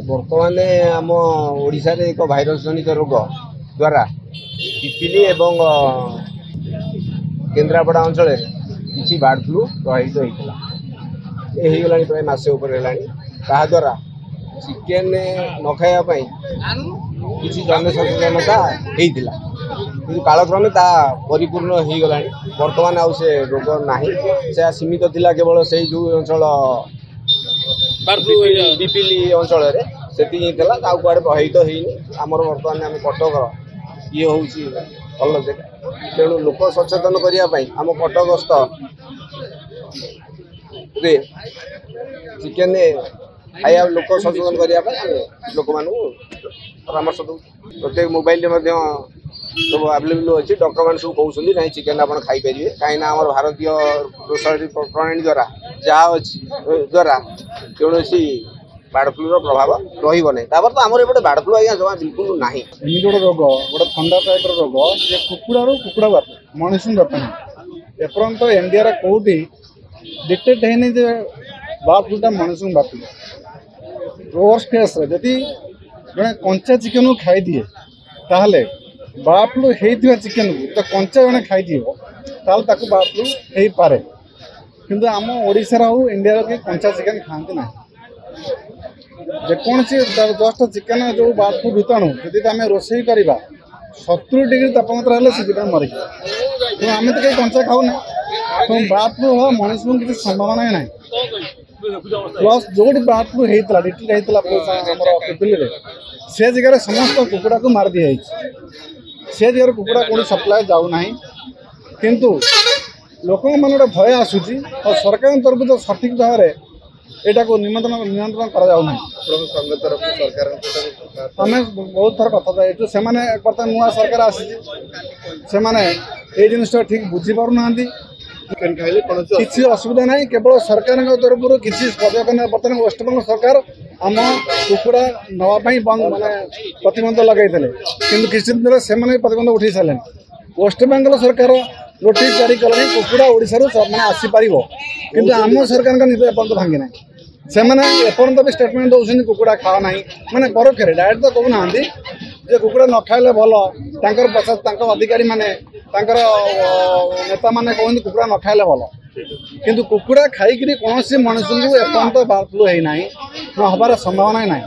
बर्तमान आम ओडिशा रे एक भाइरस जनित रोग द्वारा पिपिली एवं केन्द्रापड़ा अंचल किसी बर्ड फ्लू प्रभावित होता है प्राय मसे द्वारा चिकेन न खावाई किसी जनसचेतनता होता कि कालक्रमे ता परिपूर्ण हो गला। बर्तमान आउ से रोग ना से सीमित थिला केवल से जो अंचल पिपिली अंचल से कुआड़े प्रभावित होनी आमर बर्तमान आम कटक ये हूँ भल जगह तेणु लोक सचेतन करने आम कटकस्थ चिकेन खाया लोक सचेतन करने लोक मान परामर्श दो प्रत्येक मोबाइल सब आवेलेबल अच्छी डॉक्टर मान सब कहते ना चिकेन आप खाईपारे कहीं भारतीय रोषणी प्रणाली द्वारा जहाँ अच्छी द्वारा कौन बार्ड फ्लूर प्रभाव रही तो आमर एपटे बार्ड फ्लू आज्ञा जमा बिल्कुल ना गोटे रोग गोटे ठंडा टाइप रोग जे कुकुड़ा कुकुड़ा बाप मनुष्य बापे एपर्यंत इंडिया कौटी डिटेक्ट है बार्ड फ्लूटा मनुष्य बापी वर्स्ट केस जदि जड़े कंचा चिकेन को खाई दिए ताहले बार्ड फ्लू होता चिकेन को तो कंचा जड़े खाई ताकू बार्ड फ्लू हो पारे किंतु आम ओडिशा हो इंडिया के कंचा चिकेन खाते ना जेकोसी जस्ट चिकेन जो बार्ड फ्लू भूताणु जदि आम रोषे करवा 70 डिग्री तापमात्रा है मरी तो आम तो कहीं कंचा खाऊना तो बार्ड फ्लू हाँ मनुष्य को किसी संभावना ना प्लस जो बार्ड फ्लू होता डिटेक्ट होता पिपिली से जगह समस्त कुकुड़ा को मार दी से जगह कुकुड़ा कौन सप्लाय जाऊना किंतु लोक मान गोटे भय आसूची और सरकार तरफ तो सठिक भाव में यहाँ को नियंत्रण कराऊना आम बहुत थर कथा से बर्तमान नुआ सरकार आसी जिनटा ठीक बुझीपारना किसी असुविधा ना केवल सरकार तरफ किसी पदक ना बर्तमान वेस्टबंग सरकार आम कुकुड़ा नापी बंद मानने प्रतिबंध लगे कि किसी दिन से प्रतिबंध उठे सारे वेस्टबंगाल सरकार नोटिस जारी कले कुकुड़ा ओडिशा मैंने आसीपर कि आम सरकार निज एपर्त भांगी ना से एपर्त भी स्टेटमेंट दौरान कुकुड़ा खाओ ना मैंने परोक्षे डायरेक्ट तो कहूना जे कुकुड़ा न खाइले भल अधिकारी माने नेता माने कहते कुकुड़ा न खाइले भल किंतु कुकुड़ा खाई कौन मनुष्य को एपर्त बार्ड फ्लू है ना हबार संभावना ना।